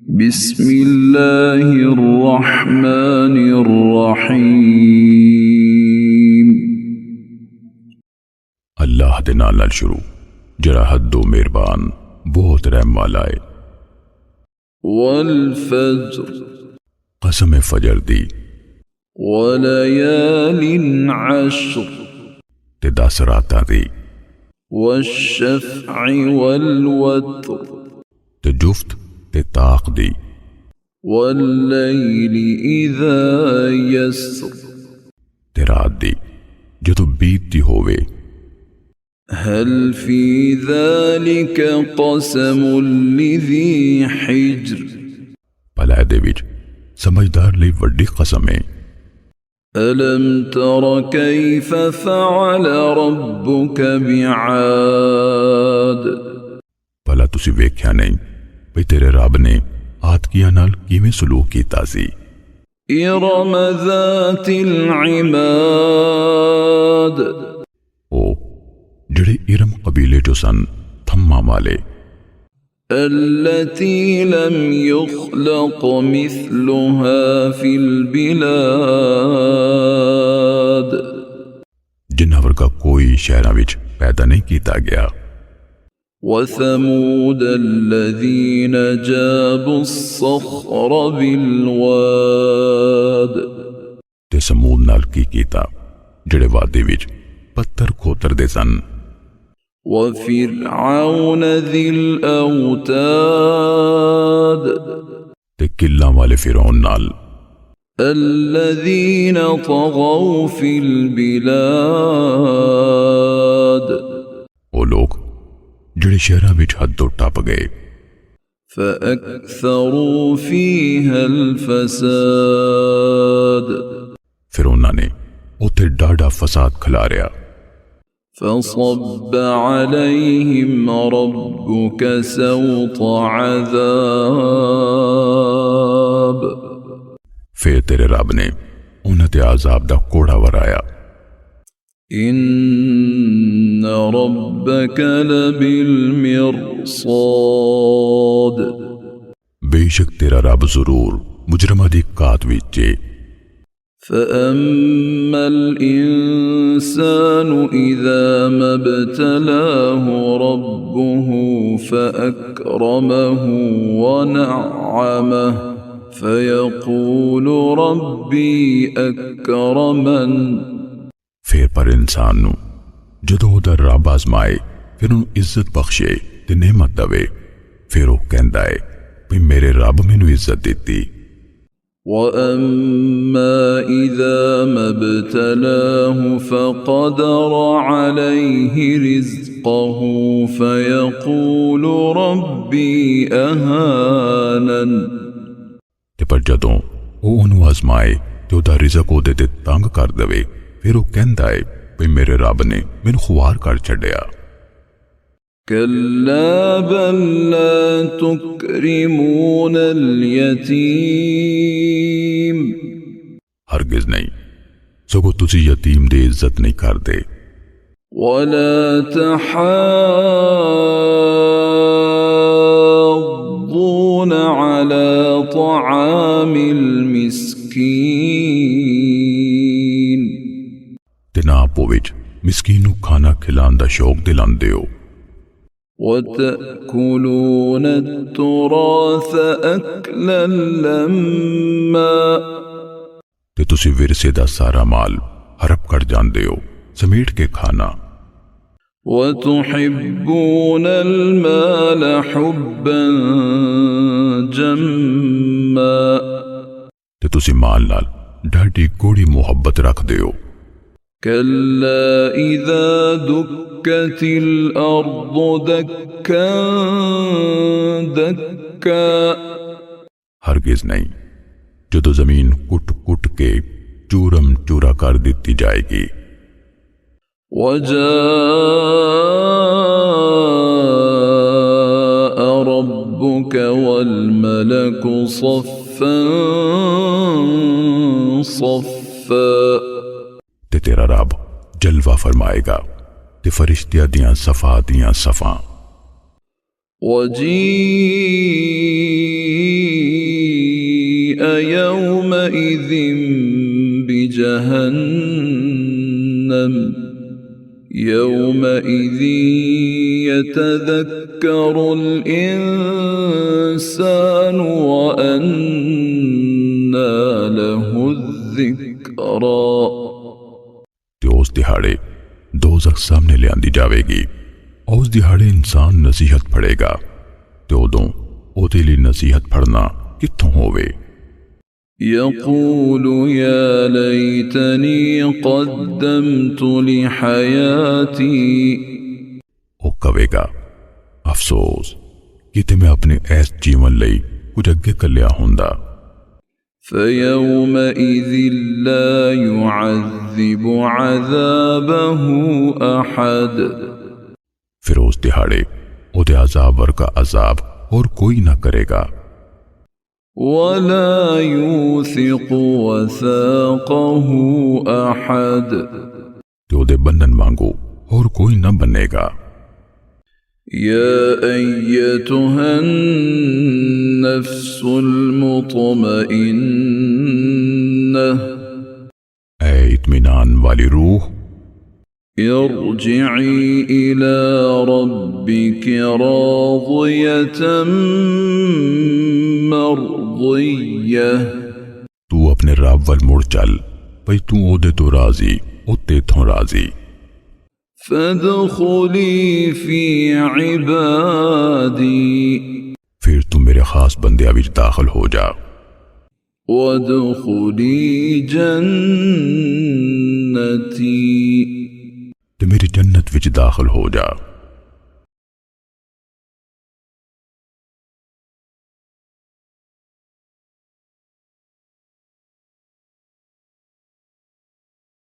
बिस्मिल्लाहिर्रहमानिर्रहीम। अल्लाह दे नाल नाल शुरू जरा हद्दो मेहरबान बहुत रहम वाला है। वल फज्र कसम फजर दी, वलयालिन अश्र ते 10 रातां दी, वश्शफ़अ वल वत्र ते जुफ्त ते ताक दी, वल्लैलि इज़ा यसर ते रात दी जदों बीतदी होवे। हल फी ज़ालिक क़समुन लिज़ी हिज्र भला दे विच समझदार लई वड्डी कसम है। अलम तर कैफ़ फ़अल रब्बुक बिआद भला तुसी वेख्या नहीं भई तेरे रब ने आदकियां नाल किवें सलूक कीता सी। इरम ज़ातिल इमाद ओ जिहड़े इरम कबीले चो सन थम्मा वाले। अल्लती लम युख़लक़ मिस्लुहा फ़िल बिलाद जिन्हां वर्गा कोई शहरां विच पैदा नहीं कीता गया। वसमूद अल्लज़ीन जाबुस्सख़्र बिलवाद ते समूद नाल की कीता जिहड़े वादे विच पत्थर खोतरदे सन। वफ़िरऔन ज़िल औताद ते किल्लां वाले फिरौन नाल। अल्लज़ीन तग़ौ फ़िल बिलाद ओ लोग जिहड़े शहरां विच हद टप गए। फ़अक्सरू फ़ीहल फ़साद फिर उन्हां ने उत्थे डाढ़ा फसाद खिलारिया। फ़सब्ब अलैहिम रब्बुक सौत अज़ाब फिर तेरे रब ने उन्हां ते अज़ाब दा कोड़ा वराया। इन्न रब्बक लबिलमिरसाद बेशक तेरा रब जरूर मुजरमां दी कात विच है। फ़अम्मल इंसानु इज़ा मब्तलाहु रब्बुहु फ़अक्रमहु वनअमहु फ़यक़ूलु रब्बी अक्रमन। फिर पर इंसान नू जदों उहदा रब आजमाए फिर उन्हें इज्जत बख्शे ते नेमत दवे फिर वह कहंदा है भी मेरे रब मैनू इज्जत दिती। वअम्मा इज़ा मब्तलाहु फ़क़दर अलैहि रिज़्क़हु फ़यक़ूलु रब्बी अहानन। ते पर जदों वो उन्हें आजमाए ते उहदा रिज़क उहदे ते तंग कर दवे फिर वह कहंदा है भी मेरे रब ने मैनू खुआर कर छड्डिया। कल्ला बल ला तुक्रिमूनल यतीम हरगिज नहीं सगों तुसी यतीम दी इज्जत नहीं करदे। वला तहाद्दून अला तआमिल मिस्कीन ते ना आपो विच मिस्कीन नू खाना खिलाण दा शौक दिलांदे हो। वतअकुलून अत्तुराथ अकलन लम्मा ते तुसी विरसे दा सारा माल हड़प कर जांदे हो समेट के खाना। वतुहिब्बूनल माल हुब्बन जम्मा ते तुसी माल नाल ढाडी गोड़ी मुहब्बत रखदे हो। कल्ला इज़ा दुक्कतिल अर्दु दक्कन दक्का हरगिज नहीं जदों जमीन कुट कुट के चूरम चूरा कर दी जाएगी। वजाअ रब्बुक वल मलकु सफ़्फ़न सफ़्फ़ा ते तेरा रब जलवा फरमाएगा ते फरिश्तियां दियां सफा दियां सफा। वजीअ يومئذ بجهنم يومئذ يتذكر الإنسان وأنى له الذكرى ਤੇ ਉਸ ਦਿਹਾੜੇ ਦੋਜ਼ਖ ਸਾਹਮਣੇ ਲਿਆਂਦੀ ਜਾਵੇਗੀ। ਉਸ ਦਿਹਾੜੇ ਇਨਸਾਨ ਨਸੀਹਤ ਪੜ੍ਹੇਗਾ ਤੇ ਉਦੋਂ ਉਹਦੇ ਲਈ ਨਸੀਹਤ ਪੜ੍ਹਨਾ ਕਿੱਥੋਂ ਹੋਵੇ। يقول يا ليتني قدمت لحياتي ਉਹ ਕਹੇਗਾ ਅਫਸੋਸ ਕਿਤੇ ਮੈਂ ਆਪਣੇ ਇਸ ਜੀਵਨ ਲਈ ਕੁਝ ਅੱਗੇ ਕੱਲਿਆ ਹੁੰਦਾ। فيومئذ لا يعذب عذابه أحد ਫਿਰ ਉਸ ਦਿਹਾੜੇ ਉਹਦੇ ਅਜ਼ਾਬ ਵਰਗਾ ਅਜ਼ਾਬ ਹੋਰ ਕੋਈ ਨਾ ਕਰੇਗਾ। ولا يوثق وثاقه أحد ਤੇ ਉਹਦੇ ਬੰਧਨ ਵਾਂਗੂ ਹੋਰ ਕੋਈ ਨਾ ਬੰਨੇਗਾ। يا أيتها النفس المطمئنة ਐ ਇਤਮੀਨਾਨ ਵਾਲੀ ਰੂਹ ارجعي إلى ربك راضية مرضية ਤੂੰ ਆਪਣੇ ਰੱਬ ਵੱਲ ਮੁੜ ਚੱਲ ਭਈ ਤੂੰ ਉਹਦੇ ਤੋਂ ਰਾਜ਼ੀ ਉਹ ਤੇਥੋਂ ਰਾਜ਼ੀ। فادخلي في عبادي ਫਿਰ ਤੂੰ ਮੇਰੇ ਖਾਸ ਬੰਦਿਆਂ ਵਿੱਚ ਦਾਖਲ ਹੋ ਜਾ وادخلي جنتي ਤੇ ਮੇਰੀ ਜੰਨਤ ਵਿੱਚ ਦਾਖਲ ਹੋ ਜਾ।